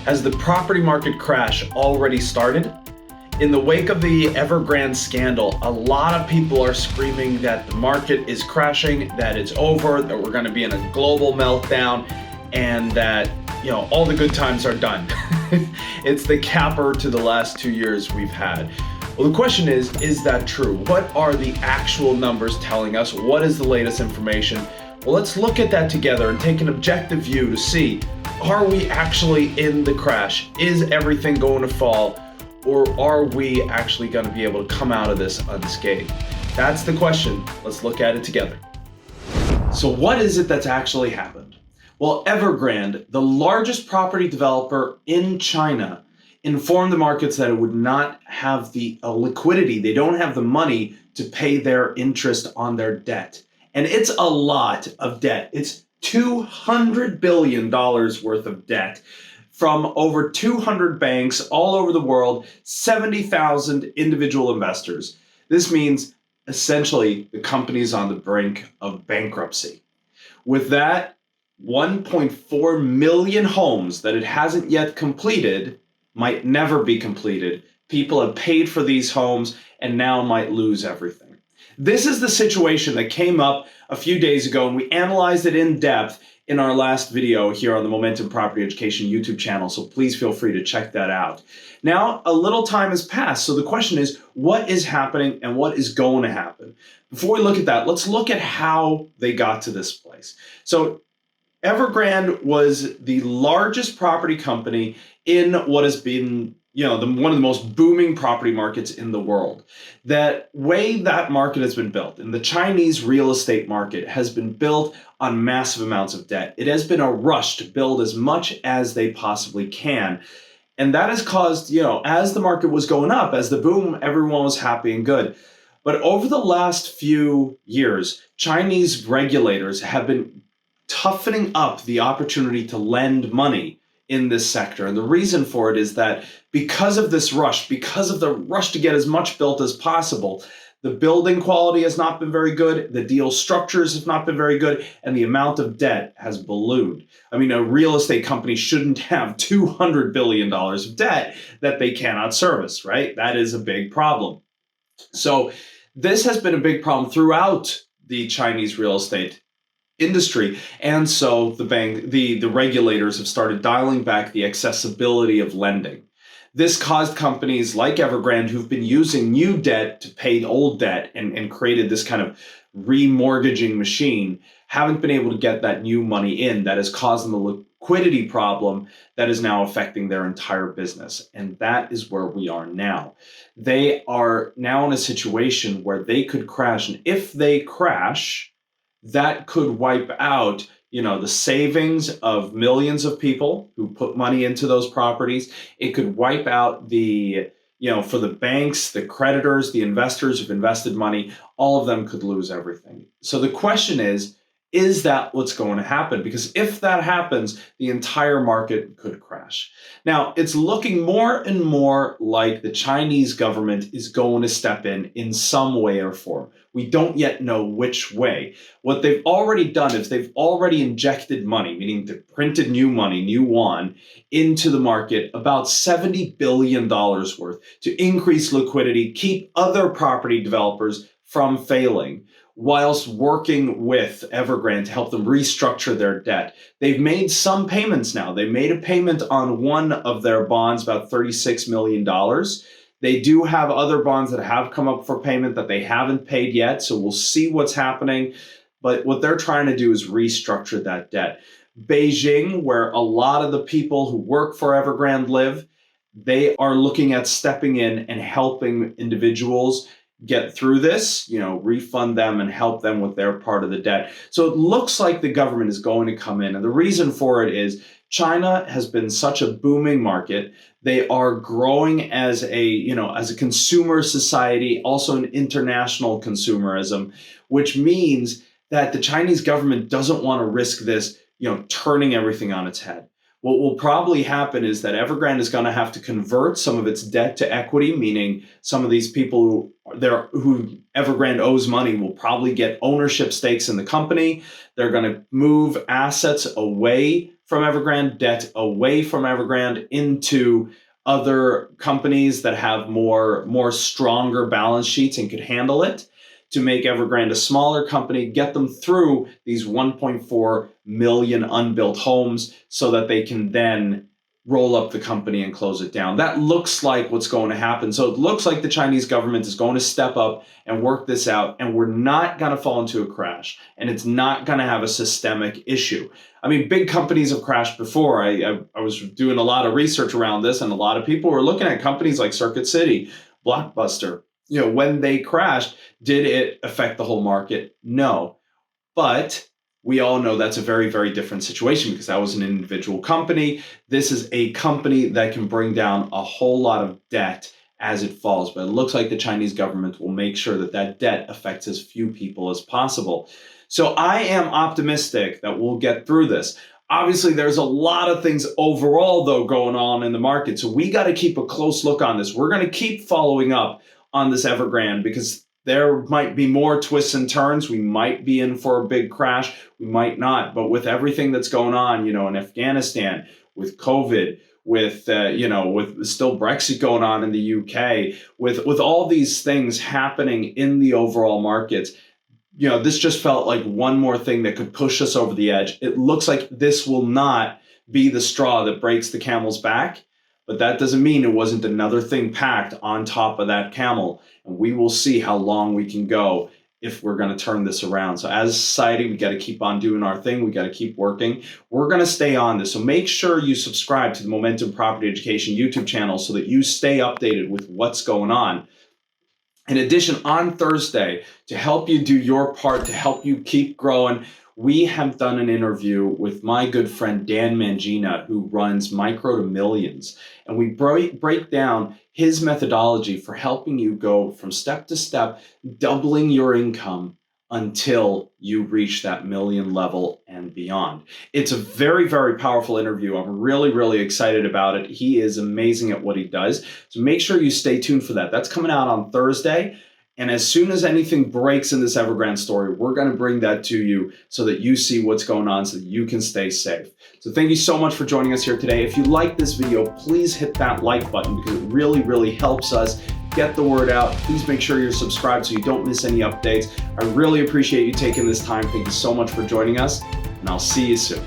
Has the property market crash already started? In the wake of the Evergreen scandal, a lot of people are screaming that the market is crashing, that it's over, that we're going to be in a global meltdown, and that, all the good times are done. It's the capper to the last 2 years we've had. Well, the question is that true? What are the actual numbers telling us? What is the latest information? Well, let's look at that together and take an objective view to see, are we actually in the crash? Is everything going to fall? Or are we actually going to be able to come out of this unscathed? That's the question. Let's look at it together. So what is it that's actually happened? Well, Evergreen, the largest property developer in China, informed the markets that it would not have the liquidity. They don't have the money to pay their interest on their debt. And it's a lot of debt. It's $200 billion worth of debt from over 200 banks all over the world, 70,000 individual investors. This means essentially the company's on the brink of bankruptcy. With that, 1.4 million homes that it hasn't yet completed might never be completed. People have paid for these homes and now might lose everything. This is the situation that came up a few days ago, and we analyzed it in depth in our last video here on the Momentum Property Education YouTube channel, so please feel free to check that out. Now, a little time has passed, so the question is, what is happening and what is going to happen? Before we look at that, let's look at how they got to this place. So Evergreen was the largest property company in what has been one of the most booming property markets in the world. That way that market has been built, and the Chinese real estate market has been built on massive amounts of debt. It has been a rush to build as much as they possibly can. And that has caused, as the market was going up, as the boom, everyone was happy and good. But over the last few years, Chinese regulators have been toughening up the opportunity to lend money in this sector. And the reason for it is that because of this rush, because of the rush to get as much built as possible, the building quality has not been very good, the deal structures have not been very good, and the amount of debt has ballooned. I mean, a real estate company shouldn't have $200 billion of debt that they cannot service, right? That is a big problem. So this has been a big problem throughout the Chinese real estate industry. And so the regulators have started dialing back the accessibility of lending. This caused companies like Evergreen, who've been using new debt to pay old debt and created this kind of remortgaging machine, haven't been able to get that new money in. That has caused them a liquidity problem that is now affecting their entire business. And that is where we are now. They are now in a situation where they could crash. And if they crash, that could wipe out, the savings of millions of people who put money into those properties. It could wipe out for the banks, the creditors, the investors who've invested money, all of them could lose everything. So the question is that what's going to happen? Because if that happens, the entire market could crash. Now, it's looking more and more like the Chinese government is going to step in some way or form. We don't yet know which way. What they've already done is they've already injected money, meaning they printed new money, new yuan, into the market, about $70 billion worth, to increase liquidity, keep other property developers from failing, whilst working with Evergreen to help them restructure their debt. They've made some payments now. They made a payment on one of their bonds, about $36 million. They do have other bonds that have come up for payment that they haven't paid yet, so we'll see what's happening. But what they're trying to do is restructure that debt. Beijing, where a lot of the people who work for Evergreen live, they are looking at stepping in and helping individuals get through this, refund them and help them with their part of the debt. So it looks like the government is going to come in. And the reason for it is China has been such a booming market. They are growing as a consumer society, also an international consumerism, which means that the Chinese government doesn't want to risk this, turning everything on its head. What will probably happen is that Evergreen is going to have to convert some of its debt to equity, meaning some of these people who Evergreen owes money will probably get ownership stakes in the company. They're going to move assets away from Evergrande, debt away from Evergrande into other companies that have more stronger balance sheets and could handle it, to make Evergrande a smaller company, get them through these 1.4 million unbuilt homes so that they can then roll up the company and close it down. That looks like what's going to happen. So it looks like the Chinese government is going to step up and work this out, and we're not going to fall into a crash, and it's not going to have a systemic issue. I mean, big companies have crashed before. I was doing a lot of research around this, and a lot of people were looking at companies like Circuit City, Blockbuster. When they crashed, did it affect the whole market? No. But we all know that's a very, very different situation because that was an individual company. This is a company that can bring down a whole lot of debt as it falls. But it looks like the Chinese government will make sure that that debt affects as few people as possible. So I am optimistic that we'll get through this. Obviously, there's a lot of things overall, though, going on in the market. So we got to keep a close look on this. We're going to keep following up on this Evergrande because there might be more twists and turns. We might be in for a big crash. We might not. But with everything that's going on, in Afghanistan, with COVID, with with still Brexit going on in the UK, with all these things happening in the overall markets, this just felt like one more thing that could push us over the edge. It looks like this will not be the straw that breaks the camel's back. But that doesn't mean it wasn't another thing packed on top of that camel. And we will see how long we can go if we're going to turn this around. So as a society, we got to keep on doing our thing. We got to keep working. We're going to stay on this. So make sure you subscribe to the Momentum Property Education YouTube channel so that you stay updated with what's going on. In addition, on Thursday, to help you do your part, to help you keep growing, we have done an interview with my good friend Dan Mangina, who runs Micro to Millions. And we break down his methodology for helping you go from step to step, doubling your income until you reach that million level and beyond. It's a very, very powerful interview. I'm really, really excited about it. He is amazing at what he does. So make sure you stay tuned for that. That's coming out on Thursday. And as soon as anything breaks in this Evergrande story, we're going to bring that to you so that you see what's going on so that you can stay safe. So thank you so much for joining us here today. If you like this video, please hit that like button because it really, really helps us get the word out. Please make sure you're subscribed so you don't miss any updates. I really appreciate you taking this time. Thank you so much for joining us, and I'll see you soon.